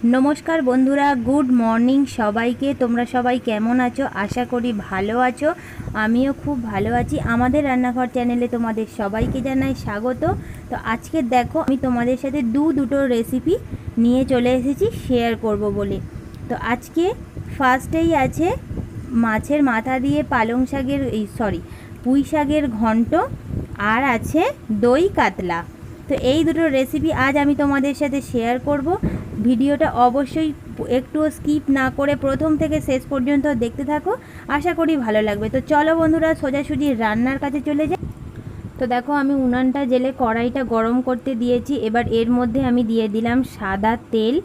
नमस्कार बंधुरा good morning सबाइके तोमरा सबाई केमन आछो आशा करी भालो आछो। आमिओ खूब भालो आछि। आमादेर रान्नाघर चैनेले तोमादेर सबाइके जानाई स्वागत। तो आजके देखो आमि तोमादेर साथे दुटो रेसिपि निये चले एसेछि शेयर करब बोले। तो आजके फार्स्टेई आछे माछेर माथा दिये पालং शाकेर पुঁই শাকের ঘন্ট আর আছে দই কাতলা। तो এই দুটো রেসিপি আজ আমি তোমাদের সাথে শেয়ার করব। ভিডিওটা অবশ্যই একটু স্কিপ না করে প্রথম থেকে শেষ পর্যন্ত দেখতে থাকো, আশা করি ভালো লাগবে। তো চলো বন্ধুরা সোজাসুজি রান্নার কাছে চলে যাই। তো দেখো আমি উনানটা জেলে কড়াইটা গরম করতে দিয়েছি। এবার এর মধ্যে আমি দিয়ে দিলাম সাদা তেল।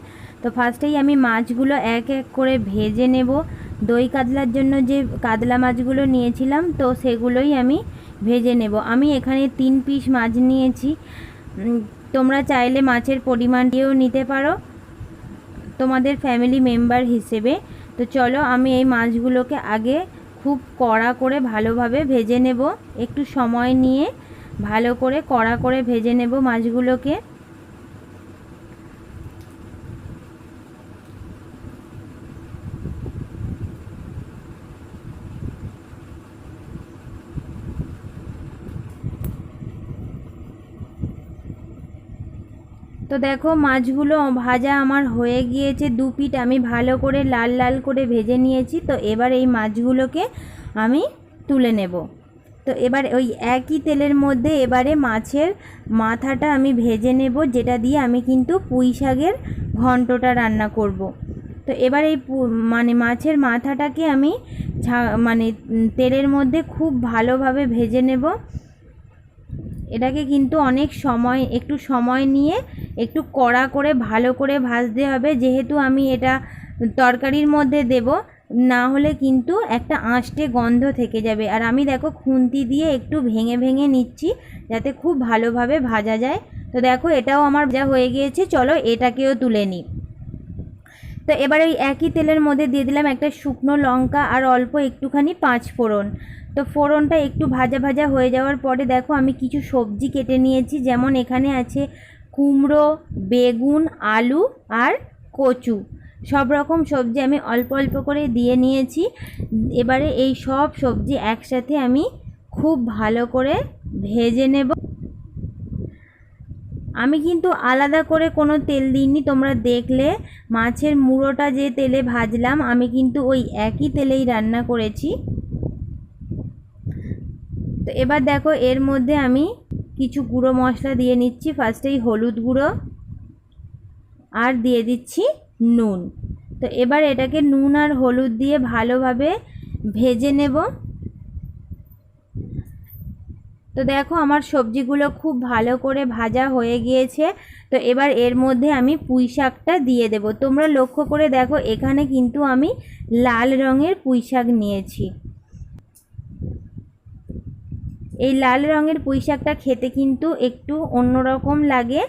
তো ফার্স্টেই আমি মাছগুলো এক এক করে ভেজে নেব। দই কাতলার জন্য যে কাতলা মাছগুলো নিয়েছিলাম তো সেগুলোই আমি ভেজে নেব। আমি এখানে 3 পিস মাছ নিয়েছি। তোমরা চাইলে মাছের পরিমাণটিও নিতে পারো তোমাদের ফ্যামিলি মেম্বার হিসেবে। তো চলো আমি এই মাছগুলোকে আগে খুব কড়া করে ভালোভাবে ভেজে নেব। একটু সময় নিয়ে ভালো করে কড়া করে ভেজে নেব মাছগুলোকে। तो देखो মাছগুলো ভাজা আমার হয়ে গিয়েছে। 2 পিঠ আমি ভালো করে লাল লাল করে ভেজে নিয়েছি। তো এবার এই মাছগুলোকে আমি তুলে নেব। তো এবার ওই একই তেলের মধ্যে এবারে মাছের মাথাটা আমি ভেজে নেব, যেটা দিয়ে আমি কিন্তু পুঁই শাকের ঘন্টটা রান্না করব। তো এবার এই মাছের মাথাটাকে আমি তেলের মধ্যে খুব ভালোভাবে ভেজে নেব। এটাকে কিন্তু অনেক সময় একটু সময় নিয়ে একটু কড়া করে ভালো করে ভাজতে হবে, যেহেতু আমি এটা তরকারির মধ্যে দেব, না হলে কিন্তু একটা আঁশটে গন্ধ থেকে যাবে। আর আমি দেখো খুন্তি দিয়ে একটু ভেঙে ভেঙে নিচ্ছি যাতে খুব ভালোভাবে ভাজা যায়। তো দেখো এটাও আমার ভাজা হয়ে গিয়েছে, চলো এটাকেও তুলে নিই। তো এবার এই একই তেলের মধ্যে দিয়ে দিলাম একটা শুকনো লঙ্কা আর অল্প একটুখানি 5 ফোড়ন। তো ফোড়নটা একটু ভাজা ভাজা হয়ে যাওয়ার পরে দেখো আমি কিছু সবজি কেটে নিয়েছি, যেমন এখানে আছে কুমড়ো, বেগুন, আলু আর কচু। সব রকম সবজি আমি অল্প অল্প করে দিয়ে নিয়েছি। এবারে এই সব সবজি একসাথে আমি খুব ভালো করে ভেজে নেব। আমি কিন্তু আলাদা করে কোনো তেল দিইনি, তোমরা দেখলে মাছের মুড়োটা যে তেলে ভাজলাম আমি কিন্তু ওই একই তেলেই রান্না করেছি। তো এবার দেখো এর মধ্যে আমি কিছু গুঁড়ো মশলা দিয়ে নিচ্ছি। ফার্স্টেই হলুদ গুঁড়ো আর দিয়ে দিচ্ছি নুন। তো এবার এটাকে নুন আর হলুদ দিয়ে ভালোভাবে ভেজে নেব। তো দেখো আমার সবজিগুলো খুব ভালো করে ভাজা হয়ে গিয়েছে। তো এবার এর মধ্যে আমি পুঁই শাকটা দিয়ে দেব। তোমরা লক্ষ্য করে দেখো এখানে কিন্তু আমি লাল রঙের পুঁই শাক নিয়েছি। এই লাল রঙের পুঁই শাকটা খেতে কিন্তু একটু অন্যরকম লাগে,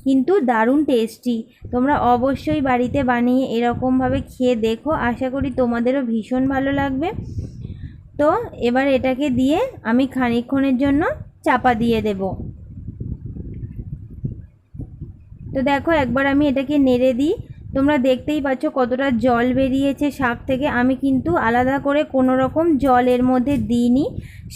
কিন্তু দারুণ টেস্টি। তোমরা অবশ্যই বাড়িতে বানিয়ে এরকমভাবে খেয়ে দেখো, আশা করি তোমাদেরও ভীষণ ভালো লাগবে। তো এবার এটাকে দিয়ে আমি খানিকক্ষণের জন্য চাপা দিয়ে দেব। তো দেখো একবার আমি এটাকে নেড়ে দিই। তোমরা দেখতেই পাচ্ছ কতটা জল বেরিয়েছে শাক থেকে। আমি কিন্তু আলাদা করে কোনো রকম জল এর মধ্যে দিইনি,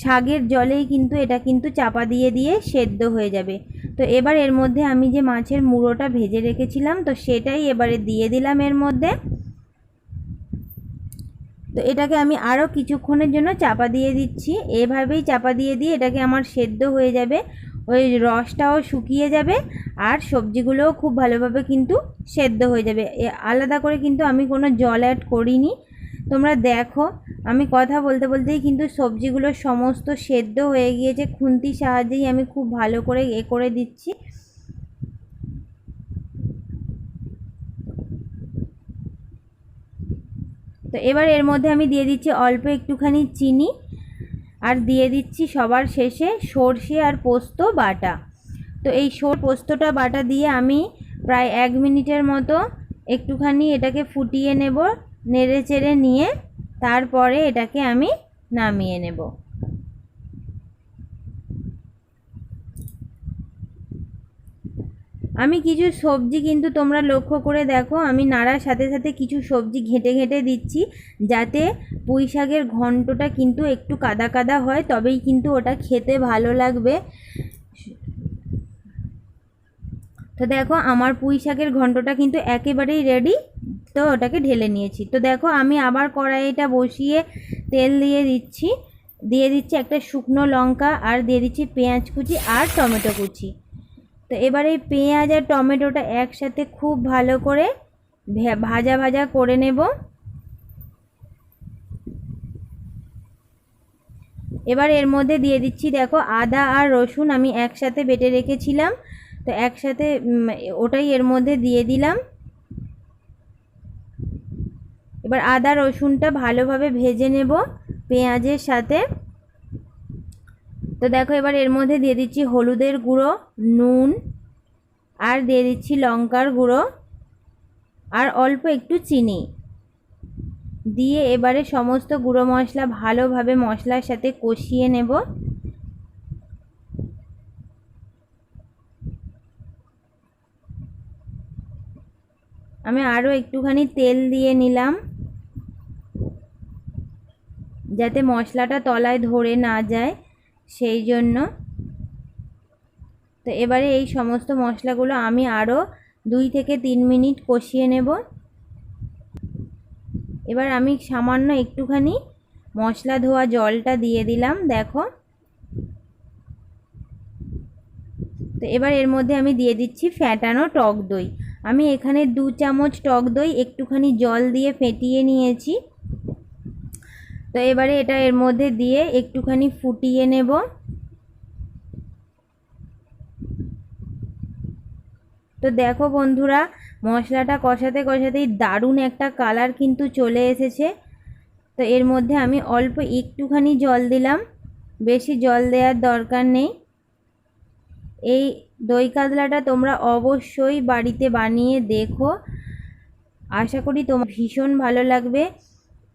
শাকের জলেই কিন্তু এটা কিন্তু চাপা দিয়ে দিয়ে সেদ্ধ হয়ে যাবে। তো এবার এর মধ্যে আমি যে মাছের মুড়োটা ভেজে রেখেছিলাম তো সেটাই এবারে দিয়ে দিলাম এর মধ্যে। তো এটাকে আমি আরও কিছুক্ষণের জন্য চাপা দিয়ে দিচ্ছি। এভাবেই চাপা দিয়ে দিয়ে এটাকে আমার সেদ্ধ হয়ে যাবে, ওই রসটাও শুকিয়ে যাবে আর সবজিগুলোও খুব ভালোভাবে কিন্তু সেদ্ধ হয়ে যাবে। আলাদা করে কিন্তু আমি কোনো জল অ্যাড করিনি। তোমরা দেখো আমি কথা বলতে বলতেই কিন্তু সবজিগুলো সমস্ত সেদ্ধ হয়ে গিয়েছে। খুন্তির সাহায্যেই আমি খুব ভালো করে করে দিচ্ছি। তো এবার এর মধ্যে আমি দিয়ে দিচ্ছি অল্প একটুখানি চিনি আর দিয়ে দিচ্ছি সবার শেষে সর্ষে আর পোস্ত বাটা। তো এই পোস্তটা বাটা দিয়ে আমি প্রায় 1 মিনিটের মতো একটুখানি এটাকে ফুটিয়ে নেব, নেড়ে চেড়ে নিয়ে তারপরে এটাকে আমি নামিয়ে নেব। আমি কিছু সবজি কিন্তু তোমরা লক্ষ্য করে দেখো, আমি নাড়ার সাথে সাথে কিছু সবজি ঘেঁটে ঘেঁটে দিচ্ছি, যাতে পুঁই শাকের ঘন্টটা কিন্তু একটু কাদা কাদা হয়, তবেই কিন্তু ওটা খেতে ভালো লাগবে। তো দেখো আমার পুঁই শাকের ঘন্টটা কিন্তু একেবারেই রেডি। তো ওটাকে ঢেলে নিয়েছি। তো দেখো আমি আবার কড়াইটা বসিয়ে তেল দিয়ে দিচ্ছি একটা শুকনো লঙ্কা, আর দিয়ে দিচ্ছি পেঁয়াজ কুচি আর টমেটো কুচি। তো এবার এই পেঁয়াজ আর টমেটোটা একসাথে খুব ভালো করে ভাজা ভাজা করে নেব। এবার এর মধ্যে দিয়ে দিচ্ছি দেখো আদা আর রসুন আমি একসাথে বেটে রেখেছিলাম, তো একসাথে ওটাই এর মধ্যে দিয়ে দিলাম। এবার আদা রসুনটা ভালোভাবে ভেজে নেব পেঁয়াজের সাথে। তো দেখো এবার এর মধ্যে দিয়ে দিচ্ছি হলুদের গুঁড়ো, নুন, আর দিয়ে দিচ্ছি লঙ্কার গুঁড়ো, আর অল্প একটু চিনি দিয়ে এবারে সমস্ত গুঁড়ো মশলা ভালোভাবে মশলার সাথে কষিয়ে নেব। আমি আরও একটুখানি তেল দিয়ে নিলাম, যাতে মশলাটা তলায় ধরে না যায় সেই জন্য। তো এবারে এই সমস্ত মশলাগুলো আমি আরও 2 থেকে 3 মিনিট কষিয়ে নেব। এবার আমি সামান্য একটুখানি মশলা ধোয়া জলটা দিয়ে দিলাম দেখো। তো এবার এর মধ্যে আমি দিয়ে দিচ্ছি ফ্যাটানো টক দই। আমি এখানে 2 চামচ টক দই একটুখানি জল দিয়ে ফেটিয়ে নিয়েছি। তো এবারে এটা এর মধ্যে দিয়ে একটুখানি ফুটিয়ে নেব। তো দেখো বন্ধুরা, মশলাটা কষাতে কষাতেই দারুণ একটা কালার কিন্তু চলে এসেছে। তো এর মধ্যে আমি অল্প একটুখানি জল দিলাম, বেশি জল দেওয়ার দরকার নেই। এই দই কাতলাটা তোমরা অবশ্যই বাড়িতে বানিয়ে দেখো, আশা করি তোমার ভীষণ ভালো লাগবে।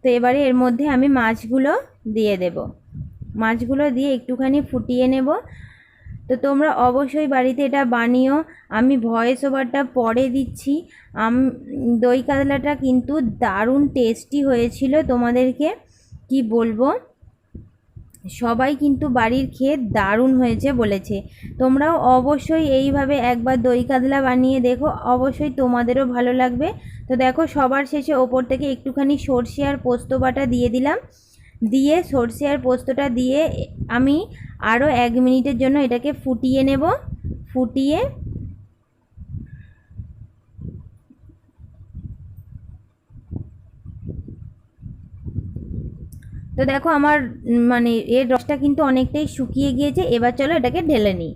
তো এবারে এর মধ্যে আমি মাছগুলো দিয়ে দেব, মাছগুলো দিয়ে একটুখানি ফুটিয়ে নেব। তো তোমরা অবশ্যই বাড়িতে এটা বানিও। আমি ভয়েস ওভারটা পরে দিচ্ছি। দই কাতলাটা কিন্তু দারুণ টেস্টি হয়েছিল, তোমাদেরকে কি বলবো, সবাই কিন্তু বাড়ির খেয়ে দারুণ হয়েছে বলেছে। তোমরাও অবশ্যই এইভাবে একবার দই কাতলা বানিয়ে দেখো, অবশ্যই তোমাদেরও ভালো লাগবে। তো দেখো সবার শেষে ওপর থেকে একটুখানি সরষে আর পোস্ত বাটা দিয়ে দিলাম, দিয়ে সরষে আর পোস্তটা দিয়ে আমি আরও 1 মিনিটের জন্য এটাকে ফুটিয়ে নেব। ফুটিয়ে তো দেখো আমার মানে এর রসটা কিন্তু অনেকটাই শুকিয়ে গিয়েছে। এবার চলো এটাকে ঢেলে নিই।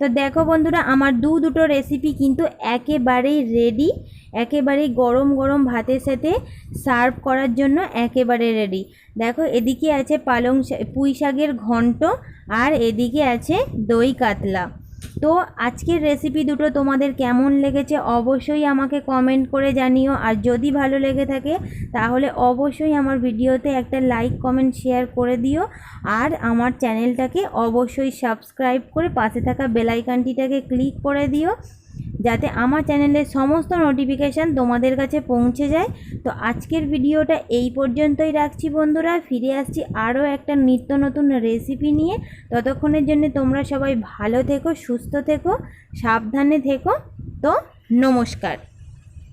তো দেখো বন্ধুরা, আমার দুটো রেসিপি কিন্তু একেবারেই রেডি, একেবারেই গরম গরম ভাতের সাথে সার্ভ করার জন্য একেবারে রেডি। দেখো এদিকে আছে পুঁই শাকের ঘন্ট, আর এদিকে আছে দই কাতলা। তো আজকের রেসিপি দুটো তোমাদের কেমন লেগেছে অবশ্যই আমাকে কমেন্ট করে জানিও। আর যদি ভালো লেগে থাকে তাহলে অবশ্যই আমার ভিডিওতে একটা লাইক কমেন্ট শেয়ার করে দিও। আর আমার চ্যানেলটাকে অবশ্যই সাবস্ক্রাইব করে পাশে থাকা বেল আইকনটিটাকে ক্লিক করে দিও, যাতে আমার চ্যানেলের সমস্ত নোটিফিকেশান তোমাদের কাছে পৌঁছে যায়। তো আজকের ভিডিওটা এই পর্যন্তই রাখছি বন্ধুরা, ফিরে আসছি আরও একটা নিত্য নতুন রেসিপি নিয়ে। ততক্ষণের জন্য তোমরা সবাই ভালো থেকো, সুস্থ থেকো, সাবধানে থেকো। তো নমস্কার।